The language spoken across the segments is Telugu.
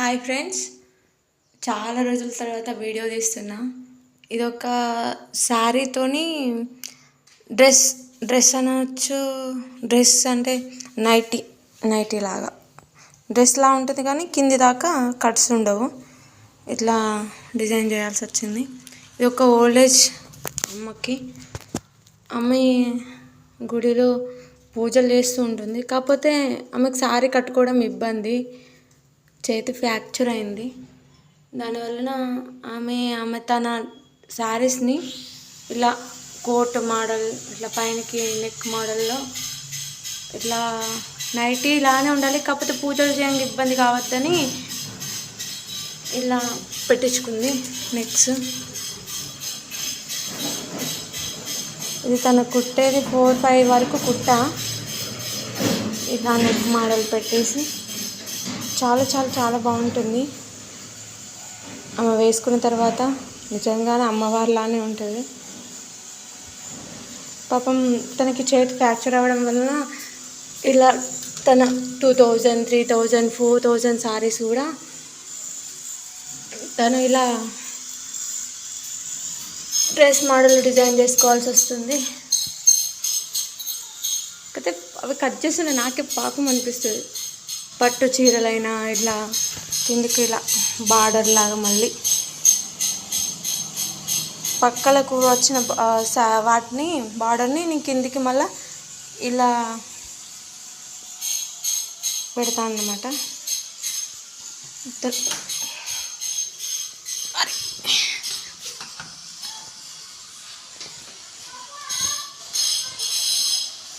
హాయ్ ఫ్రెండ్స్, చాలా రోజుల తర్వాత వీడియో తీస్తున్నా. ఇదొక శారీతోని డ్రెస్ డ్రెస్ అనవచ్చు. డ్రెస్ అంటే నైటీ లాగా డ్రెస్లా ఉంటుంది, కానీ కింది దాకా కట్స్ ఉండవు. ఇట్లా డిజైన్ చేయాల్సి వచ్చింది. ఇది ఒక ఓల్డేజ్ అమ్మకి. అమ్మాయి గుడిలో పూజలు చేస్తూ ఉంటుంది. కాకపోతే ఆమెకు శారీ కట్టుకోవడం ఇబ్బంది, చేతి ఫ్రాక్చర్ అయింది. దానివలన ఆమె తన శారీస్ని ఇలా కోట్ మోడల్, ఇట్లా పైనకి నెక్ మోడల్లో ఇట్లా నైటీ ఇలానే ఉండాలి, కాకపోతే పూజలు చేయడానికి ఇబ్బంది కావద్దని ఇలా పెట్టించుకుంది నెక్స్. ఇది తను కుట్టేది 4-5 వరకు కుట్టా. ఇలా నెక్ మోడల్ పెట్టేసి చాలా చాలా చాలా బాగుంటుంది. ఆమె వేసుకున్న తర్వాత నిజంగానే అమ్మవారిలానే ఉంటుంది. పాపం తనకి చేతి ఫ్రాక్చర్ అవ్వడం వలన ఇలా తన 2000, 3000, 4000 సారీస్ కూడా తను ఇలా డ్రెస్ మోడల్ డిజైన్ చేసుకోవాల్సి వస్తుంది. అయితే అవి కట్ చేస్తుంటే నాకే పాపం అనిపిస్తుంది. పట్టు చీరలైనా ఇట్లా కిందికి ఇలా బార్డర్ లాగా మళ్ళీ పక్కలకు వచ్చిన వాటిని బార్డర్ని నేను కిందికి మళ్ళీ ఇలా పెడతాను అన్నమాట.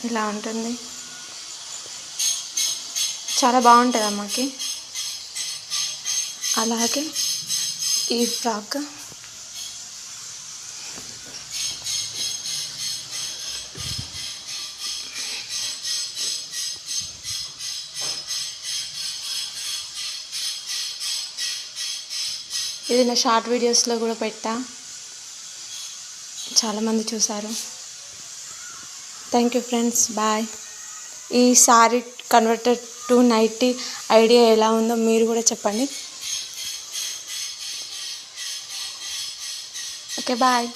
ఇలా ఉంటుంది, చాలా బాగుంటుంది అమ్మకి. అలాగే ఈ ఫ్రాక్ ఇది నా షార్ట్ వీడియోస్లో కూడా పెట్టా, చాలామంది చూసారు. Thank you friends, bye. ఈ sari converted to nighty idea ఎలా ఉందో మీరు కూడా చెప్పండి. Okay, bye.